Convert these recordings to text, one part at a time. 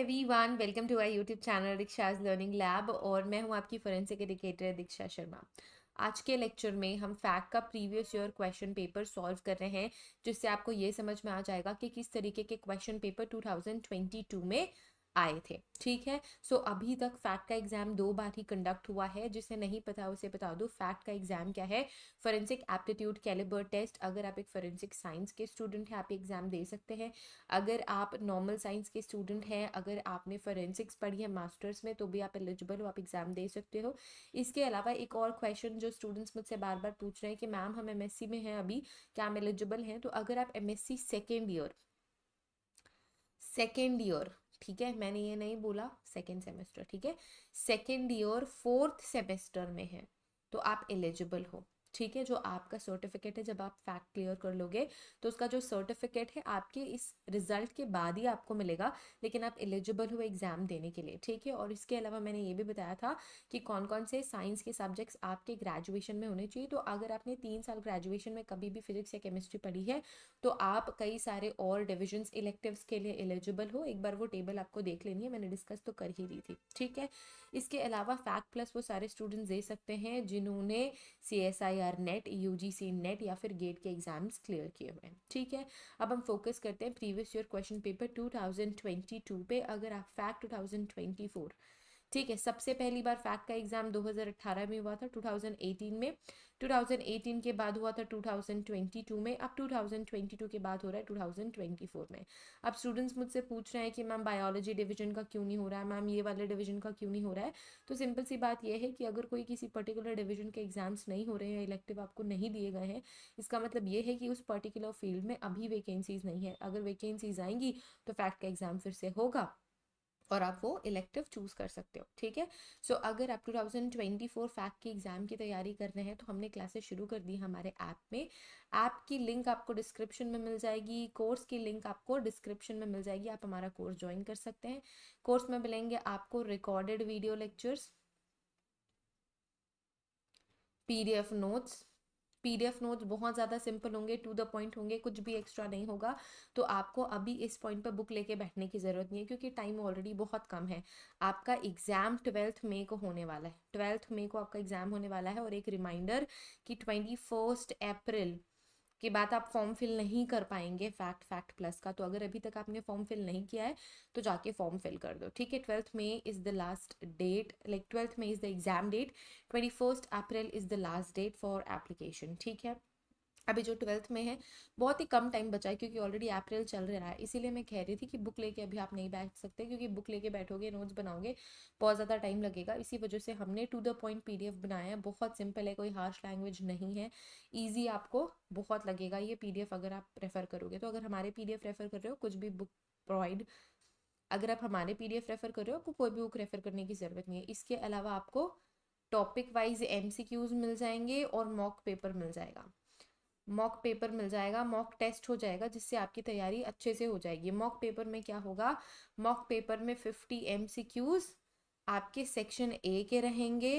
Everyone, welcome to our YouTube channel Deeksha's Learning Lab. और मैं हूं आपकी फोरेंसिक एजुकेटर दीक्षा शर्मा। आज के लेक्चर में हम फैक्ट का previous year question paper solve कर रहे हैं, जिससे आपको ये समझ में आ जाएगा कि किस तरीके के क्वेश्चन पेपर 2022 में आए थे। ठीक है। सो अभी तक फैक्ट का एग्जाम 2 बार ही कंडक्ट हुआ है। जिसे नहीं पता उसे बता दो, फैक्ट का एग्जाम क्या है। Forensic aptitude calibre test. अगर आप एक फोरेंसिक साइंस के स्टूडेंट हैं, आप एग्जाम दे सकते हैं। अगर आप नॉर्मल साइंस के स्टूडेंट हैं, अगर आपने फोरेंसिक्स पढ़ी है मास्टर्स में, तो भी आप एलिजिबल हो, आप एग्जाम दे सकते हो। इसके अलावा एक और क्वेश्चन जो स्टूडेंट्स मुझसे बार बार पूछ रहे हैं कि मैम हम एमएससी में हैं अभी, क्या हम एलिजिबल हैं। तो अगर आप एमएससी सेकेंड ईयर, ठीक है, मैंने ये नहीं बोला सेकेंड सेमेस्टर, ठीक है, सेकेंड ईयर फोर्थ सेमेस्टर में है तो आप एलिजिबल हो। ठीक है। जो आपका सर्टिफिकेट है, जब आप फैक्ट क्लियर कर लोगे तो उसका जो सर्टिफिकेट है आपके इस रिजल्ट के बाद ही आपको मिलेगा, लेकिन आप एलिजिबल हो एग्जाम देने के लिए। ठीक है। और इसके अलावा मैंने ये भी बताया था कि कौन कौन से साइंस के सब्जेक्ट्स आपके ग्रेजुएशन में होने चाहिए। तो अगर आपने 3 साल ग्रेजुएशन में कभी भी फिजिक्स या केमिस्ट्री पढ़ी है, तो आप कई सारे और डिविजन्स इलेक्टिव्स के लिए एलिजिबल हो। एक बार वो टेबल आपको देख लेनी है, मैंने डिस्कस तो कर ही दी थी। ठीक है। इसके अलावा फैक्ट प्लस वो सारे स्टूडेंट्स दे सकते हैं जिन्होंने CSIR नेट, UGC नेट या फिर गेट के एग्जाम्स क्लियर किए हुए हैं। ठीक है। अब हम फोकस करते हैं प्रीवियस ईयर क्वेश्चन पेपर 2022 पे। अगर आप फैक्ट 2024, ठीक है, सबसे पहली बार फैक्ट का एग्जाम 2018 में हुआ था, 2018 में, 2018 के बाद हुआ था 2022 में, अब 2022 के बाद हो रहा है 2024 में। अब स्टूडेंट्स मुझसे पूछ रहे हैं कि मैम बायोलॉजी डिवीजन का क्यों नहीं हो रहा है, मैम ये वाले डिवीजन का क्यों नहीं हो रहा है। तो सिंपल सी बात यह है कि अगर कोई किसी पर्टिकुलर डिवीजन के एग्जाम्स नहीं हो रहे हैं, इलेक्टिव आपको नहीं दिए गए हैं, इसका मतलब ये है कि उस पर्टिकुलर फील्ड में अभी वैकेंसीज नहीं है। अगर वैकेंसीज आएंगी तो फैक्ट का एग्जाम फिर से होगा और आप वो इलेक्टिव चूज कर सकते हो। ठीक है। सो अगर आप 2024 फैक्ट के एग्जाम की तैयारी कर रहे हैं, तो हमने क्लासेस शुरू कर दी हमारे ऐप में। ऐप की लिंक आपको डिस्क्रिप्शन में मिल जाएगी, कोर्स की लिंक आपको डिस्क्रिप्शन में मिल जाएगी, आप हमारा कोर्स ज्वाइन कर सकते हैं। कोर्स में मिलेंगे आपको recorded video lectures, PDF notes. PDF notes बहुत ज़्यादा सिंपल होंगे, टू द पॉइंट होंगे, कुछ भी एक्स्ट्रा नहीं होगा। तो आपको अभी इस पॉइंट पर बुक लेके बैठने की ज़रूरत नहीं है, क्योंकि टाइम ऑलरेडी बहुत कम है। आपका एग्ज़ाम 12 मई को होने वाला है, 12 मई को आपका एग्ज़ाम होने वाला है। और एक रिमाइंडर कि 21 अप्रैल के बाद आप फॉर्म फिल नहीं कर पाएंगे फैक्ट प्लस का। तो अगर अभी तक आपने फॉर्म फिल नहीं किया है तो जाके फॉर्म फिल कर दो। ठीक है। 12 May is the last date, like 12 May is the exam date, 21 April is the last date for application. ठीक है। अभी जो 12 में है, बहुत ही कम टाइम बचा है, क्योंकि ऑलरेडी अप्रैल चल रहा है। इसीलिए मैं कह रही थी कि बुक लेके अभी आप नहीं बैठ सकते, क्योंकि बुक लेके बैठोगे, नोट्स बनाओगे, बहुत ज़्यादा टाइम लगेगा। इसी वजह से हमने टू द पॉइंट PDF बनाया है। बहुत सिंपल है, कोई हार्श लैंग्वेज नहीं है, ईजी आपको बहुत लगेगा ये PDF अगर आप प्रेफर करोगे। तो अगर हमारे PDF रेफर कर रहे हो, कुछ भी बुक प्रोवाइड, अगर आप हमारे PDF रेफर कर रहे हो, आपको कोई भी बुक रेफर करने की ज़रूरत नहीं है। इसके अलावा आपको टॉपिक वाइज MCQs मिल जाएंगे और मॉक पेपर मिल जाएगा। मॉक पेपर मिल जाएगा, मॉक टेस्ट हो जाएगा, जिससे आपकी तैयारी अच्छे से हो जाएगी। मॉक पेपर में क्या होगा, मॉक पेपर में 50 MCQs आपके सेक्शन A के रहेंगे,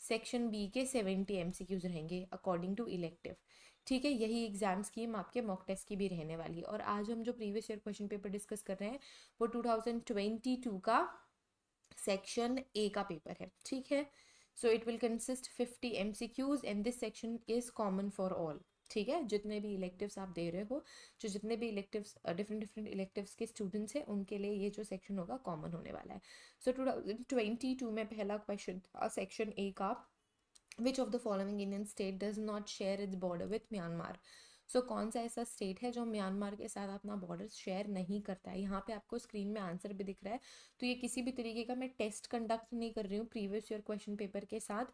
सेक्शन B के 70 MCQs रहेंगे अकॉर्डिंग टू इलेक्टिव। ठीक है। यही एग्जाम स्कीम आपके मॉक टेस्ट की भी रहने वाली है। और आज हम जो previous year question paper discuss कर रहे हैं, वो 2022 का सेक्शन A का पेपर है। ठीक है। So it will consist 50 MCQs and this section is common for all. ठीक है। जितने भी इलेक्टिव्स आप दे रहे हो, जो जितने भी इलेक्टिव्स डिफरेंट डिफरेंट इलेक्टिव्स के स्टूडेंट्स हैं, उनके लिए ये जो सेक्शन होगा कॉमन होने वाला है। सो 2022 में पहला क्वेश्चन था सेक्शन A का, which of the following Indian state does not share its border with Myanmar. So कौन सा ऐसा स्टेट है जो म्यांमार के साथ अपना बॉर्डर शेयर नहीं करता है। यहाँ पे आपको स्क्रीन में आंसर भी दिख रहा है। तो ये किसी भी तरीके का मैं टेस्ट कंडक्ट नहीं कर रही हूँ प्रीवियस ईयर क्वेश्चन पेपर के साथ,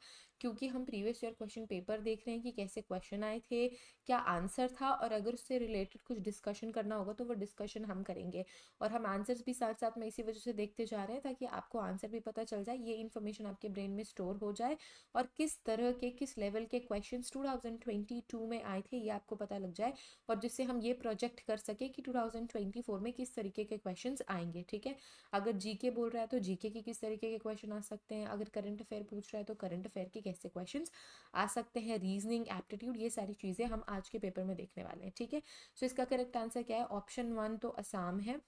क्योंकि हम प्रीवियस ईयर क्वेश्चन पेपर देख रहे हैं कि कैसे क्वेश्चन आए थे, क्या आंसर था, और अगर उससे रिलेटेड कुछ डिस्कशन करना होगा तो वो डिस्कशन हम करेंगे। और हम आंसर्स भी साथ साथ में इसी वजह से देखते जा रहे हैं, ताकि आपको आंसर भी पता चल जाए, ये इन्फॉर्मेशन आपके ब्रेन में स्टोर हो जाए, और किस तरह के किस लेवल के क्वेश्चंस 2022 में आए थे ये आपको पता लग जाए, और जिससे हम ये प्रोजेक्ट कर सके कि 2024 में किस तरीके के क्वेश्चंस आएंगे। ठीक है। अगर जीके बोल रहा है तो जीके के किस तरीके के क्वेश्चन आ सकते हैं, अगर करंट अफेयर पूछ रहा है तो करंट अफेयर के कैसे क्वेश्चंस आ सकते हैं, रीजनिंग, एप्टीट्यूड, ये सारी चीज़ें हम आज के पेपर में देखने वाले हैं। ठीक है। सो इसका करेक्ट आंसर क्या है, ऑप्शन 1 तो असम है,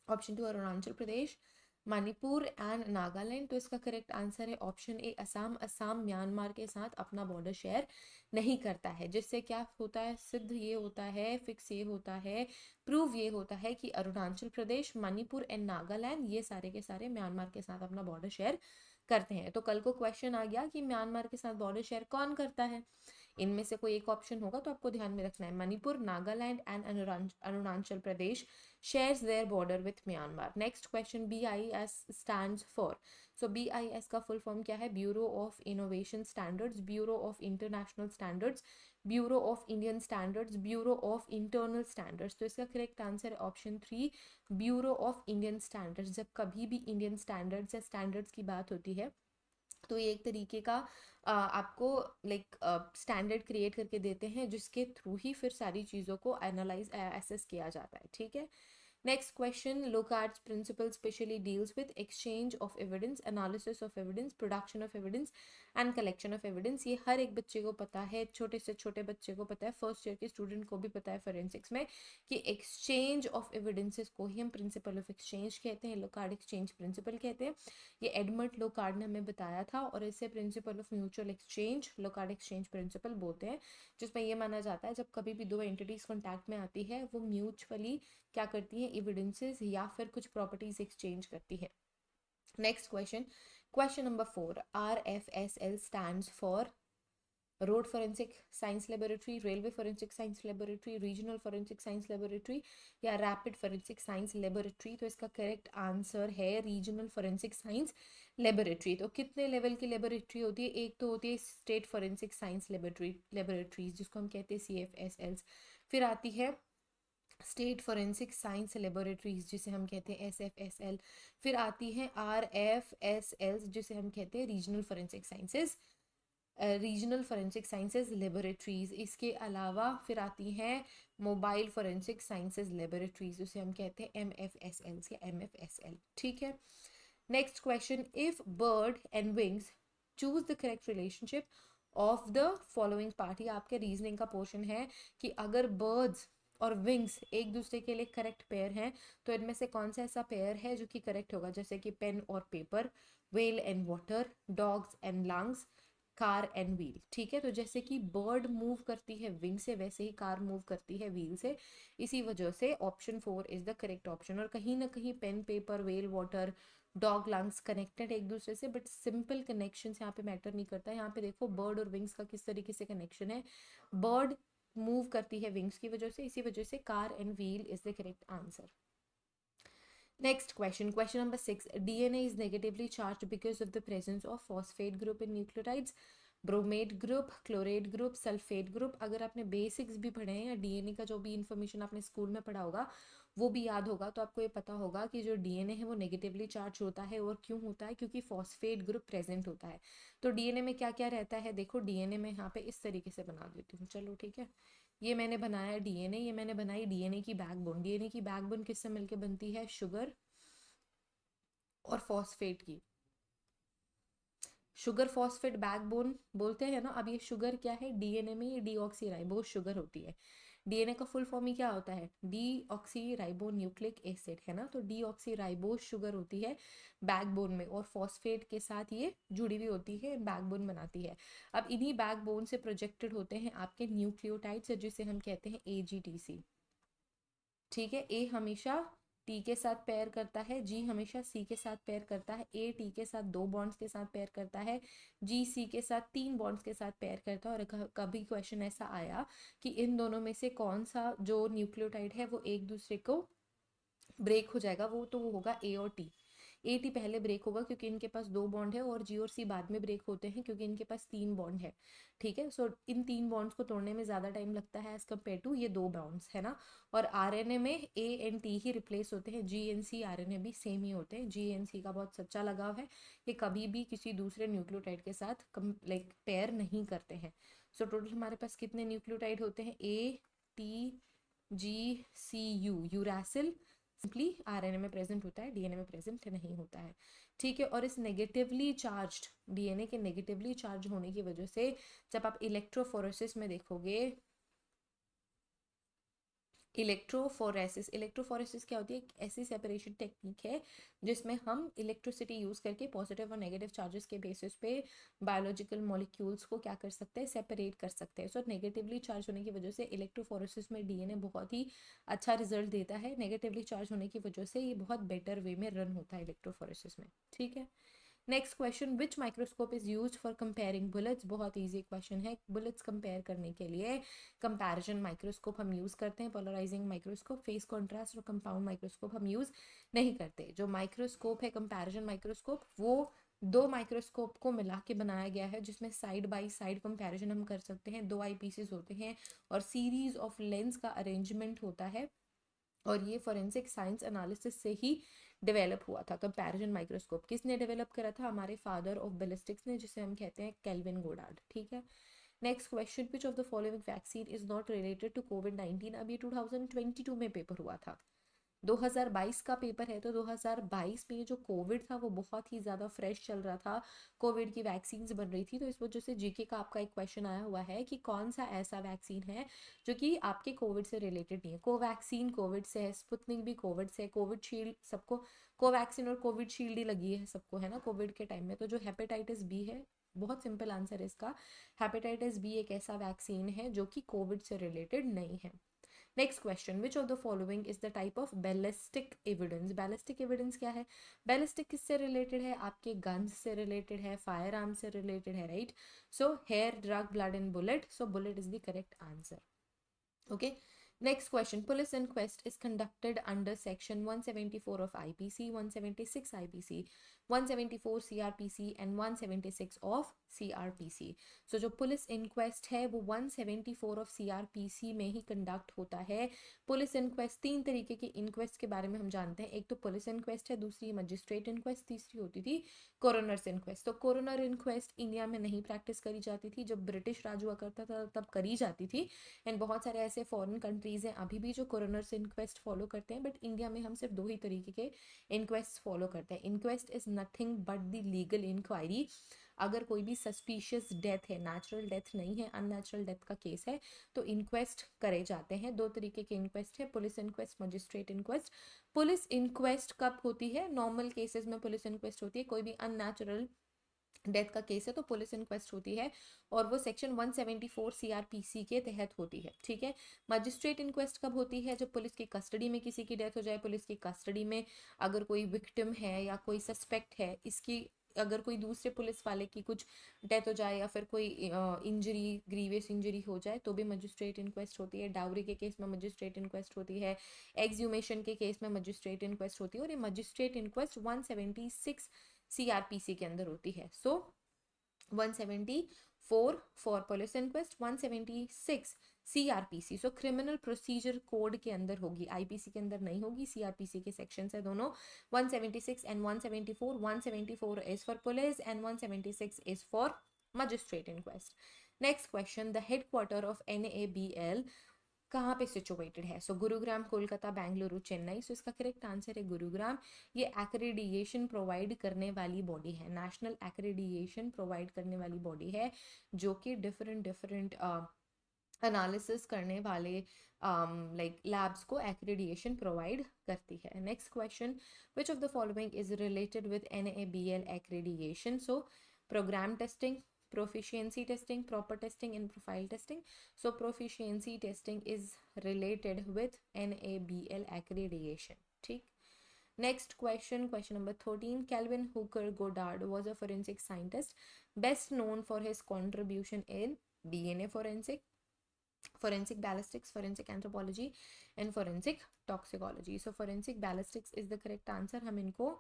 ऑप्शन 2 अरुणाचल प्रदेश, मणिपुर एंड नागालैंड, तो इसका करेक्ट आंसर है option A Assam. Assam Myanmar के साथ अपना बॉर्डर शेयर नहीं करता है, जिससे क्या होता है, सिद्ध ये होता है, फिक्स ये होता है, प्रूव ये होता है कि अरुणाचल प्रदेश, मणिपुर एंड नागालैंड ये सारे के सारे म्यांमार के साथ अपना बॉर्डर शेयर करते हैं। तो कल को क्वेश्चन आ गया कि म्यांमार के साथ बॉर्डर शेयर कौन करता है, इनमें से कोई एक ऑप्शन होगा, तो आपको ध्यान में रखना है Manipur, Nagaland and Arunachal Pradesh shares their border with Myanmar. Next question, BIS stands for. So BIS का full form क्या है, Bureau of Innovation Standards, Bureau of International Standards, Bureau of Indian Standards, Bureau of Internal Standards. तो इसका correct answer है option 3, Bureau of Indian Standards। जब कभी भी Indian standards या स्टैंडर्ड्स की बात होती है तो ये एक तरीके का आपको लाइक स्टैंडर्ड क्रिएट करके देते हैं, जिसके थ्रू ही फिर सारी चीज़ों को एनालाइज एसेस किया जाता है, ठीक है। Next question, Locard's principle specially deals with exchange of evidence, analysis of evidence, production of evidence and collection of evidence. ये हर एक बच्चे को पता है, छोटे से छोटे बच्चे को पता है, फर्स्ट ईयर के स्टूडेंट को भी पता है फोरेंसिक्स में, कि एक्सचेंज ऑफ एविडेंसेस को ही हम प्रिंसिपल ऑफ एक्सचेंज कहते हैं, लोकार्ट एक्सचेंज प्रिंसिपल कहते हैं। ये एडमंड लोकार्ट ने हमें बताया था, और इसे principle of mutual exchange, Locard exchange principle बोलते हैं, जिसमें ये माना जाता है जब कभी भी दो एंटिटीज कॉन्टैक्ट में आती है, वो म्यूचुअली क्या करती हैं, एविडेंसेस या फिर कुछ प्रॉपर्टीज एक्सचेंज करती है। Next question, question number 4, RFSL stands for road forensic science laboratory, railway forensic science laboratory, regional forensic science laboratory या रैपिड फोरेंसिक साइंस लेबोरेटरी। तो इसका करेक्ट आंसर है रीजनल फोरेंसिक साइंस लेबोरेटरी। तो कितने level की laboratory होती है, एक तो होती है स्टेट फोरेंसिक साइंस लेबोरेटरीज जिसको हम कहते हैं CFSLs, फिर आती है स्टेट फोरेंसिक साइंस लेबोरेटरीज जिसे हम कहते हैं SFSL, फिर आती है RFSL जिसे हम कहते हैं रीजनल फोरेंसिक साइंसेज लेबोरेटरीज। इसके अलावा फिर आती हैं मोबाइल फोरेंसिक साइंसेज लेबोरेटरीज, उसे हम कहते हैं MFSL या MFSL, ठीक है। Next question, if bird and wings choose the correct relationship of the following part. ये आपके रीजनिंग का पोर्शन है कि अगर बर्ड्स और विंग्स एक दूसरे के लिए करेक्ट पेयर हैं, तो इनमें से कौन सा ऐसा पेयर है जो कि करेक्ट होगा, जैसे कि पेन और paper, well and water, dogs and lungs, car and wheel, ठीक है। तो जैसे कि बर्ड मूव करती है विंग से, वैसे ही कार मूव करती है व्हील से, इसी वजह से option 4 is the correct option. और कहीं ना कहीं pen, paper, well, water, dog, lungs connected एक दूसरे से, बट सिंपल कनेक्शन यहाँ पे मैटर नहीं करता है। यहाँ पे देखो बर्ड और विंग्स का किस तरीके से कनेक्शन है, बर्ड मूव करती है विंग्स की वजह से, इसी वजह से car and wheel is the correct answer. Next question, question number 6. DNA is negatively charged because of the presence of phosphate group in nucleotides, bromate group, chlorate group, sulphate group. अगर आपने basics भी पढ़े हैं या DNA का जो भी information आपने स्कूल में पढ़ा होगा वो भी याद होगा, तो आपको ये पता होगा कि जो डीएनए है वो नेगेटिवली चार्ज होता है। और क्यों होता है, क्योंकि फॉस्फेट ग्रुप प्रेजेंट होता है। तो डीएनए में क्या क्या रहता है, देखो डीएनए में यहाँ पे इस तरीके से बना देती हूँ, चलो ठीक है। ये मैंने बनाया डीएनए, ये मैंने बनाई डीएनए की बैकबोन। डीएनए की बैकबोन किससे मिलकर बनती है, शुगर और फॉस्फेट की। शुगर फॉस्फेट बैकबोन बोलते हैं ना। अब ये शुगर क्या है, डीएनए में ये डीऑक्सीराइबोस शुगर होती है। डीएनए का फुल फॉर्म ही क्या होता है, डीऑक्सीराइबो न्यूक्लिक एसिड, है ना। तो डीऑक्सीराइबोस शुगर होती है बैकबोन में, और फॉस्फेट के साथ ये जुड़ी हुई होती है, बैकबोन बनाती है। अब इन्हीं बैकबोन से प्रोजेक्टेड होते हैं आपके न्यूक्लियोटाइड्स, जिसे हम कहते हैं AGTC, ठीक है। ए हमेशा टी के साथ पेयर करता है, जी हमेशा सी के साथ पेयर करता है, ए टी के साथ 2 बॉन्ड्स के साथ पेयर करता है, जी सी के साथ 3 बॉन्ड्स के साथ पेयर करता है। और कभी क्वेश्चन ऐसा आया कि इन दोनों में से कौन सा जो न्यूक्लियोटाइड है वो एक दूसरे को ब्रेक हो जाएगा, वो तो वो होगा ए और टी। ए टी पहले ब्रेक होगा क्योंकि इनके पास 2 बॉन्ड है, और जी और सी बाद में ब्रेक होते हैं क्योंकि इनके पास 3 बॉन्ड है, ठीक है। सो इन 3 बॉन्ड्स को तोड़ने में ज़्यादा टाइम लगता है एज कम्पेयर टू ये 2 बॉन्ड्स, है ना। और आरएनए में A and T he replace होते हैं, जी एन सी आरएनए भी सेम ही होते हैं। जी एन सी का बहुत सच्चा लगाव है, ये कभी भी किसी दूसरे न्यूक्लियोटाइड के साथ लाइक पेयर नहीं करते हैं। सो टोटल हमारे पास कितने न्यूक्लियोटाइड होते हैं, ATGCU, यूरासिल सिंपली आरएनए में प्रेजेंट होता है, डीएनए में प्रेजेंट नहीं होता है, ठीक है। और इस नेगेटिवली चार्ज्ड डीएनए के नेगेटिवली चार्ज होने की वजह से जब आप इलेक्ट्रोफोरेसिस में देखोगे इलेक्ट्रोफोरेसिस क्या होती है? एक ऐसी सेपरेशन टेक्निक है जिसमें हम इलेक्ट्रिसिटी यूज करके पॉजिटिव और नेगेटिव चार्जेस के बेसिस पे बायोलॉजिकल मॉलिक्यूल्स को क्या कर सकते हैं? सेपरेट कर सकते हैं। सो नेगेटिवली चार्ज होने की वजह से इलेक्ट्रोफोरेसिस में डीएनए बहुत ही अच्छा रिजल्ट देता है, नेगेटिवली चार्ज होने की वजह से ये बहुत बेटर वे में रन होता है इलेक्ट्रोफोरेसिस में। ठीक है, next question, which microscope is use for comparing bullets? बहुत इजी क्वेश्चन है। बुलेट्स कंपेयर करने के लिए कंपैरिजन माइक्रोस्कोप हम यूज करते हैं, पोलराइजिंग माइक्रोस्कोप, फेस कॉन्ट्रास्ट और कंपाउंड माइक्रोस्कोप हम यूज नहीं करते। जो माइक्रोस्कोप है कंपैरिजन माइक्रोस्कोप, वो दो माइक्रोस्कोप को मिला के बनाया गया है जिसमें साइड बाय साइड कंपैरिजन हम कर सकते हैं। दो आई पीसेस होते हैं और सीरीज ऑफ लेंस का अरेंजमेंट होता है, और ये फोरेंसिक साइंस एनालिसिस से ही डेवलप हुआ था। कंपैरिजन माइक्रोस्कोप किसने डेवलप करा था? हमारे फादर ऑफ बैलिस्टिक्स ने, जिसे हम कहते हैं केल्विन गोडार्ड। ठीक है, next question, which of the following vaccine is not related to कोविड-19? अब ये 2022 में पेपर हुआ था, 2022 का पेपर है, तो 2022 में जो कोविड था वो बहुत ही ज़्यादा फ्रेश चल रहा था, कोविड की वैक्सीन्स बन रही थी, तो इस वजह से जीके का आपका एक क्वेश्चन आया हुआ है कि कौन सा ऐसा वैक्सीन है जो कि आपके कोविड से रिलेटेड नहीं है। कोवैक्सीन कोविड से है, स्पुतनिक भी कोविड से है, कोविडशील्ड सबको, कोवैक्सीन और कोविडशील्ड ही लगी है सबको, है ना, कोविड के टाइम में। तो जो हेपेटाइटिस बी है, बहुत सिंपल आंसर है इसका, हेपेटाइटिस बी एक ऐसा वैक्सीन है जो कि कोविड से रिलेटेड नहीं है। Next question, which of the following is the type of ballistic evidence? Ballistic evidence क्या है? बैलिस्टिक किससे रिलेटेड है? आपके गन्स से रिलेटेड है, फायर आर्म से रिलेटेड है, right? So here, drug, blood and bullet, so bullet is the correct answer. Okay, next question, police inquest is conducted under section 174 of IPC, 176 IPC, 174 CRPC and 176 of CRPC. So जो police inquest है वो 174 of CRPC में ही conduct होता है। Police inquest, तीन तरीके की inquest के बारे में हम जानते हैं, एक तो पुलिस इंक्वेस्ट है, दूसरी मजिस्ट्रेट इंक्वेस्ट, तीसरी होती थी कोरोनर्स इंक्वेस्ट। तो कोरोनर इंक्वेस्ट इंडिया में नहीं प्रैक्टिस करी जाती थी, जब ब्रिटिश राज हुआ करता था तब करी जाती थी, एंड बहुत सारे ऐसे फॉरेन कंट्रीज हैं अभी भी जो कोरोनर्स इंक्वेस्ट फॉलो करते हैं, बट इंडिया में हम सिर्फ दो ही तरीके के इंक्वेस्ट फॉलो करते हैं। Inquest is nothing but the legal inquiry. अगर कोई भी सस्पिशियस डेथ है, नेचुरल डेथ नहीं है, अननेचुरल डेथ का केस है, तो इंक्वेस्ट करे जाते हैं। दो तरीके के इंक्वेस्ट है, police inquest, magistrate inquest. Police inquest कब होती है? नॉर्मल केसेस में पुलिस इंक्वेस्ट होती है, कोई भी अननेचुरल डेथ का केस है तो पुलिस इंक्वेस्ट होती है, और वो सेक्शन 174 सीआरपीसी के तहत होती है। ठीक है, मजिस्ट्रेट इंक्वेस्ट कब होती है? जब पुलिस की कस्टडी में किसी की डेथ हो जाए, पुलिस की कस्टडी में अगर कोई विक्टिम है या कोई सस्पेक्ट है, इसकी अगर कोई दूसरे पुलिस वाले की कुछ डेथ हो जाए या फिर कोई इंजरी, ग्रीवियस इंजरी हो जाए, तो भी मजिस्ट्रेट इंक्वेस्ट होती है। डाउरी के केस में मजिस्ट्रेट इंक्वेस्ट होती है, एक्सह्यूमेशन के केस में मजिस्ट्रेट इंक्वेस्ट होती है, और ये मजिस्ट्रेट इंक्वेस्ट 176 सीआरपीसी के अंदर होती है। सो 174 for police inquest, 176 CrPC. So criminal procedure code के अंदर होगी, आईपीसी के अंदर नहीं होगी, सीआरपीसी के सेक्शन है दोनों, 176 and 174। 174 is for police and 176 is for magistrate inquest. Next question, the headquarter of NABL कहाँ पे सिचुएटेड है? सो गुरुग्राम, कोलकाता, बेंगलुरु, चेन्नई। सो इसका करेक्ट आंसर है गुरुग्राम। ये एक्रेडिएशन प्रोवाइड करने वाली बॉडी है, नेशनल एक्रेडिएशन प्रोवाइड करने वाली बॉडी है, जो कि डिफरेंट एनालिसिस करने वाले लाइक लैब्स को एक्रेडिएशन प्रोवाइड करती है। Next question, which of the following is related with NABL accreditation? So program testing, proficiency testing, proper testing and profile testing. So proficiency testing is related with NABL accreditation. ठीक, next question, question number 13, Kelvin Hooker Goddard was a forensic scientist best known for his contribution in DNA forensic, forensic ballistics, forensic anthropology and forensic toxicology. So forensic ballistics is the correct answer. हम इनको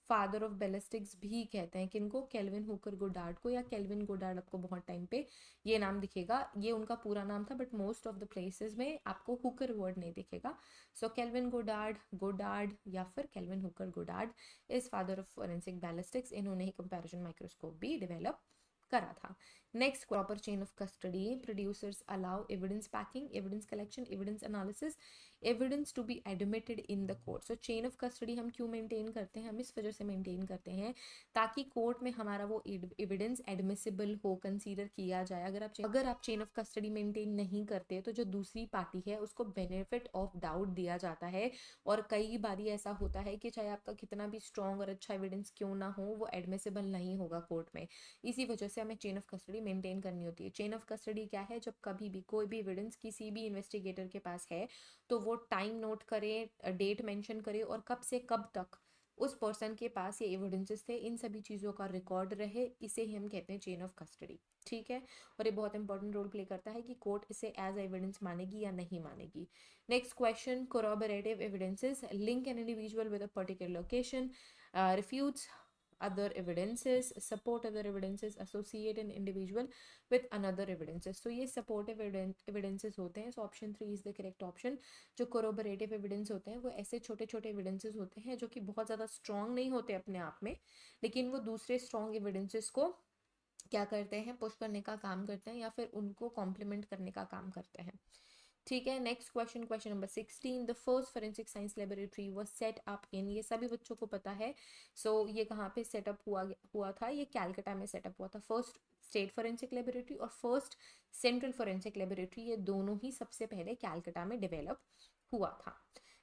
father of ballistics भी कहते हैं, किनको? Kelvin Hooker Goddard को, या kelvin Goddard आपको बहुत टाइम पे ये नाम दिखेगा, ये उनका पूरा नाम था, but most of the places में आपको हुकर वर्ड नहीं दिखेगा। सो केल्विन गोडार्ड या फिर Calvin Hooker Goddard is father of forensic ballistics. इन्होंने ही कंपैरिजन माइक्रोस्कोप भी डेवलप करा था। Next, proper chain of custody, producers allow evidence packing, evidence collection, evidence analysis, evidence to be admitted in the court. So chain of custody हम क्यों maintain करते हैं, हम इस वजह से मेंटेन करते हैं ताकि कोर्ट में हमारा वो एविडेंस एडमिसिबल हो, कंसीडर किया जाए। अगर आप चेन ऑफ कस्टडी मेंटेन नहीं करते तो जो दूसरी पार्टी है उसको बेनिफिट ऑफ डाउट दिया जाता है, और कई बारी ऐसा होता है कि चाहे आपका कितना भी स्ट्रॉन्ग और अच्छा एविडेंस क्यों ना हो, वो एडमिसिबल नहीं होगा कोर्ट में। इसी वजह से हमें चेन ऑफ कस्टडी मेंटेन करनी होती है। चेन ऑफ कस्टडी क्या है, जब कभी भी कोई भी एविडेंस किसी भी इन्वेस्टिगेटर के पास है तो वो टाइम नोट करे, डेट मेंशन करे, और कब से कब तक उस पर्सन के पास ये एविडेंसेस थे, इन सभी चीज़ों का रिकॉर्ड रहे, इसे ही हम कहते हैं चेन ऑफ कस्टडी। ठीक है, और ये बहुत इंपॉर्टेंट रोल प्ले करता है कि कोर्ट इसे एज एविडेंस मानेगी या नहीं मानेगी। Next question, corroborative evidences link an individual with a particular location, refutes other evidences, support other evidences, associate an individual with another evidences। तो ये supportive evidences होते हैं। So option 3 is the correct option। जो corroborative evidence होते हैं वो ऐसे छोटे छोटे evidences होते हैं जो कि बहुत ज़्यादा strong नहीं होते अपने आप में, लेकिन वो दूसरे strong evidences को क्या करते हैं, पुश करने का काम करते हैं या फिर उनको कॉम्प्लीमेंट करने का काम करते हैं। ठीक है, next question, question number 16, the first forensic science laboratory was set up in, ये सभी बच्चों को पता है। ये कहाँ पे सेटअप हुआ था, ये कैलकाटा में सेटअप हुआ था। फर्स्ट स्टेट फोरेंसिक लेबोरेटरी और फर्स्ट सेंट्रल फोरेंसिक लेबोरेटरी, ये दोनों ही सबसे पहले कैलकाटा में डेवलप हुआ था।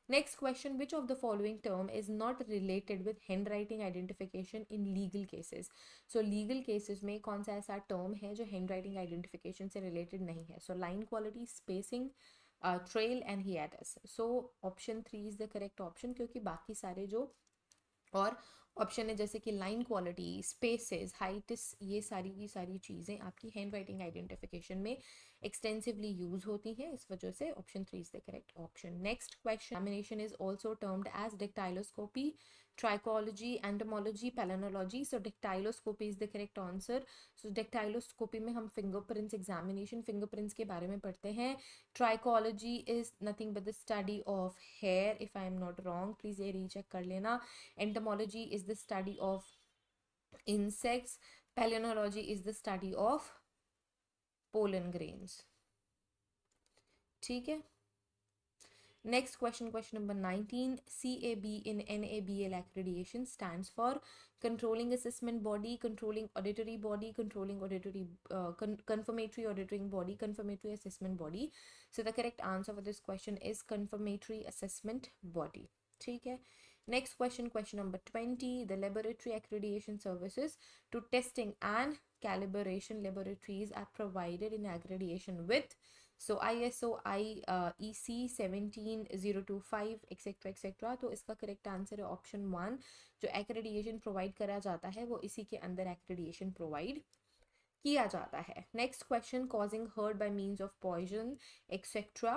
Next question, which of the following term is not related with hand writing identification in legal cases. So legal cases में कौन सा ऐसा टर्म है जो हैंड राइटिंग आइडेंटिफिकेशन से रिलेटेड नहीं है। So line quality, spacing, trail and हियाटस। So option 3 is the correct option, क्योंकि बाकी सारे जो और ऑप्शन है जैसे कि लाइन क्वालिटी, स्पेसेस, हाइट्स, ये सारी की सारी चीज़ें आपकी हैंड राइटिंग आइडेंटिफिकेशन में एक्सटेंसिवली यूज होती हैं, इस वजह से option 3 is the correct option. Next question, examination is also termed as dactyloscopy, trichology, entomology, palynology. So dactyloscopy is the correct answer. So dactyloscopy में हम फिंगरप्रिंट्स एग्जामिनेशन, फिंगरप्रिंट्स के बारे में पढ़ते हैं। Trichology is nothing but the study of hair, if I am not wrong, please ये recheck कर लेना। Entomology is the study of insects. Palynology is the study of pollen grains. ठीक है, next question, question number 19, CAB in NABL accreditation stands for controlling assessment body, controlling auditory body, controlling auditory confirmatory auditing body, confirmatory assessment body. So the correct answer for this question is confirmatory assessment body. ठीक है, next question, question number 20, the laboratory accreditation services to testing and calibration laboratories are provided in accreditation with so ISO EC 17025 etcetera etcetera. तो इसका correct answer है option 1। जो accreditation provide करा जाता है वो इसी के अंदर एक्रेडिएशन प्रोवाइड किया जाता है। Next question, causing hurt by means of poison etcetera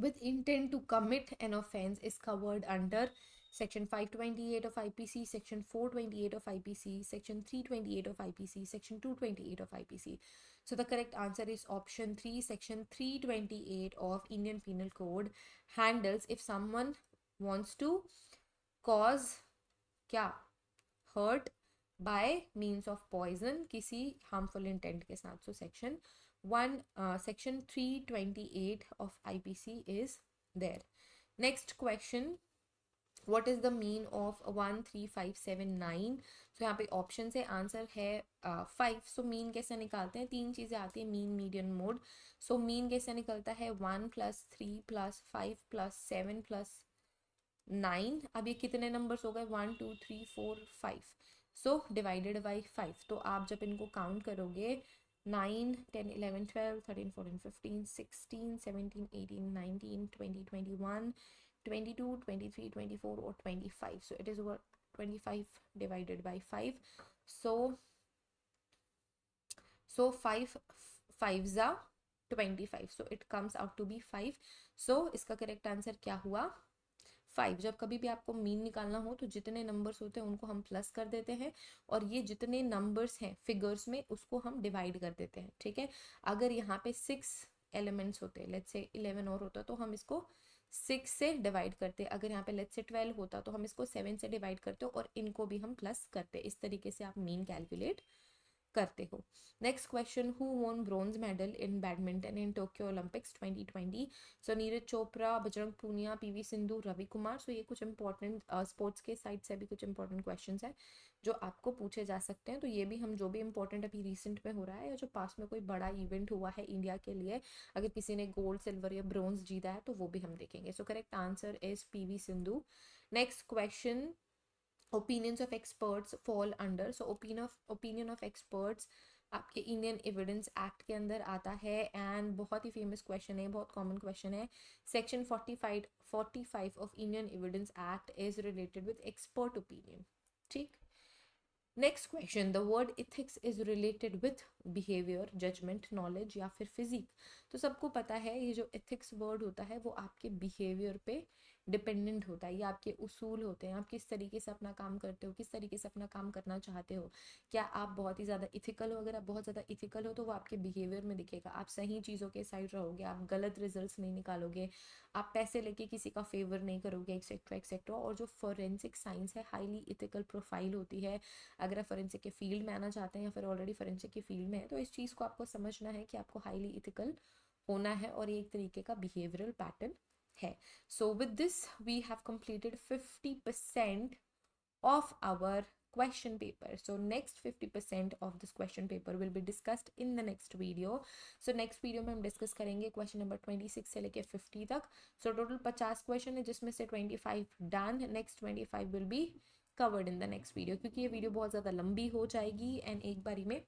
with intent to commit an offense is covered under section 528 of IPC, section 428 of IPC, section 328 of IPC, section 228 of IPC. So the correct answer is option 3, section 328 of Indian Penal Code handles if someone wants to cause क्या hurt by means of poison किसी harmful intent के साथ। So section 328 of IPC is there. Next question, what is the mean of 13579? तो यहाँ पे option से answer है 5। So mean कैसे निकालते हैं, तीन चीज़ें आती है, mean, median, mode. So mean कैसे निकलता है, 1 + 3 + 5 + 7 + 9। अब ये कितने नंबर्स हो गए, 1 2 3 4 5। So divided by 5। तो आप जब इनको काउंट करोगे 9 10 11 12 13 14 15 16 17 18 19 20 21 22 23 24 और 25। So it is over 25 divided by 5. So 5 5s are 25. So it comes out to be 5. So इसका करेक्ट आंसर क्या हुआ, 5। जब कभी भी आपको मीन निकालना हो तो जितने नंबर्स होते हैं उनको हम प्लस कर देते हैं, और ये जितने नंबर्स हैं फिगर्स में उसको हम डिवाइड कर देते हैं। ठीक है, अगर यहाँ पे 6 एलिमेंट्स होते, लेट्स से 11 और होता तो हम इसको 6 से डिवाइड करते, अगर यहाँ पे लेट्स से 12 होता तो हम इसको 7 से डिवाइड करते और इनको भी हम प्लस करते। इस तरीके से आप मीन कैलकुलेट करते हो। Next question, who won bronze medal in badminton in Tokyo Olympics 2020? So Neeraj Chopra, Bajrang Punia, PV Sindhu, Ravi Kumar. So ये कुछ इंपॉर्टेंट स्पोर्ट्स के साइड से भी कुछ इंपॉर्टेंट क्वेश्चंस हैं जो आपको पूछे जा सकते हैं। तो ये भी हम जो भी इंपॉर्टेंट अभी रिसेंट में हो रहा है या जो पास में कोई बड़ा इवेंट हुआ है इंडिया के लिए, अगर किसी ने गोल्ड, सिल्वर या ब्रॉन्ज जीता है तो वो भी हम देखेंगे। So correct answer is PV Sindhu. Next question, opinions of experts fall under? So opinion of experts आपके इंडियन एविडेंस एक्ट के अंदर आता है एंड बहुत ही फेमस क्वेश्चन है, बहुत कॉमन क्वेश्चन है। Section 45 of Indian evidence act is related with expert opinion. ठीक। Next question, the word ethics is related with behaviour, judgment, knowledge या फिर फिजिक? तो सबको पता है ये जो इथिक्स वर्ड होता है वो आपके बिहेवियर पे डिपेंडेंट होता है, ये आपके उसूल होते हैं, आप किस तरीके से अपना काम करते हो, किस तरीके से अपना काम करना चाहते हो। क्या आप बहुत ही ज़्यादा इथिकल हो? अगर आप बहुत ज़्यादा इथिकल हो तो वो आपके बिहेवियर में दिखेगा, आप सही चीज़ों के साइड रहोगे, आप गलत रिजल्ट्स नहीं निकालोगे, आप पैसे लेके किसी का फेवर नहीं करोगे, एक्सेट्रा एक्सेट्रा। और जो फोरेंसिक साइंस है हाईली इथिकल प्रोफाइल होती है। अगर आप फोरेंसिक के फील्ड में आना चाहते हैं या फिर ऑलरेडी फोरेंसिक के फील्ड में है तो इस चीज़ को आपको समझना है कि आपको हाईली इथिकल होना है और ये एक तरीके का बिहेवियरल पैटर्न है। So with this we have completed 50% of our question paper. So next 50% of this question paper will be discussed in the next video. So next video में हम डिस्कस करेंगे क्वेश्चन नंबर 26 से लेके 50 तक। So total 50 question है जिसमें से 25 done, next 25 will be covered in the next video, क्योंकि ये वीडियो बहुत ज़्यादा लंबी हो जाएगी एंड एक बारी में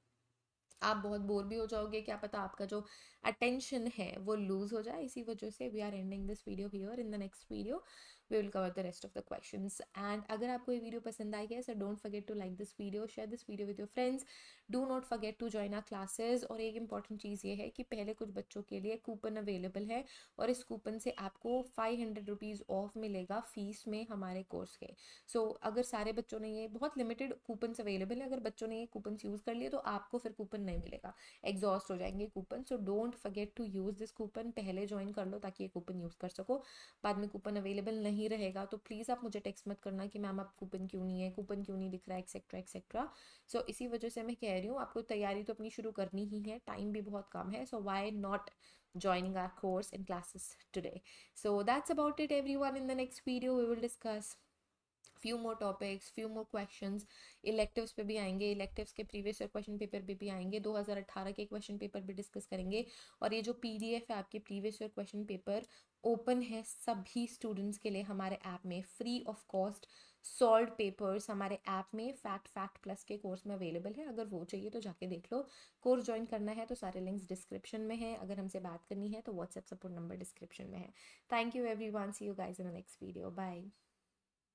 आप बहुत बोर भी हो जाओगे, क्या पता आपका जो अटेंशन है वो लूज हो जाए। इसी वजह से we are ending this video here. In the next video we will cover the rest of the questions. And अगर आपको ये वीडियो पसंद आई है so don't forget to like this video, share this video with your friends, do not forget to join our classes. और एक important चीज़ ये है कि पहले कुछ बच्चों के लिए कूपन अवेलेबल है और इस कूपन से आपको 500 रुपीज़ ऑफ मिलेगा फीस में हमारे कोर्स के। सो अगर सारे बच्चों ने, ये बहुत लिमिटेड कूपन्स अवेलेबल है, अगर बच्चों ने ये कूपन्स यूज़ कर लिए तो आपको फिर कूपन नहीं मिलेगा, एग्जॉस्ट हो जाएंगे coupon. So don't forget to use this coupon, पहले ज्वाइन कर लो ताकि ये कूपन यूज़ कर सको। बाद में कूपन अवेलेबल नहीं रहेगा तो प्लीज़ आप मुझे टेक्स्ट मत करना कि मैम आप कूपन क्यों नहीं है, कूपन क्यों नहीं दिख रहा है, एक्सेट्रा एक्सेट्रा। सो इसी वजह से मैं कह रही हूँ आपको तैयारी तो अपनी शुरू करनी ही है, टाइम भी बहुत कम है। So why not joining our course and classes today? So that's about it everyone. In the next video we will discuss few more topics, few more questions। Electives पे भी आएंगे, इलेक्टिव्स के प्रीवियस ईयर क्वेश्चन पेपर पे भी आएंगे, 2018 के question paper भी discuss करेंगे। और ये जो पीडीएफ है आपके previous year question paper open है सभी स्टूडेंट्स के लिए हमारे ऐप में, free of cost solve papers हमारे ऐप में फैक्ट प्लस के कोर्स में अवेलेबल है। अगर वो चाहिए तो जाके देख लो। कोर्स ज्वाइन करना है तो सारे लिंक्स डिस्क्रिप्शन में है, अगर हमसे बात करनी है तो व्हाट्सएप सपोर्ट नंबर डिस्क्रिप्शन में है। Thank you everyone, see you guys in the next video, bye.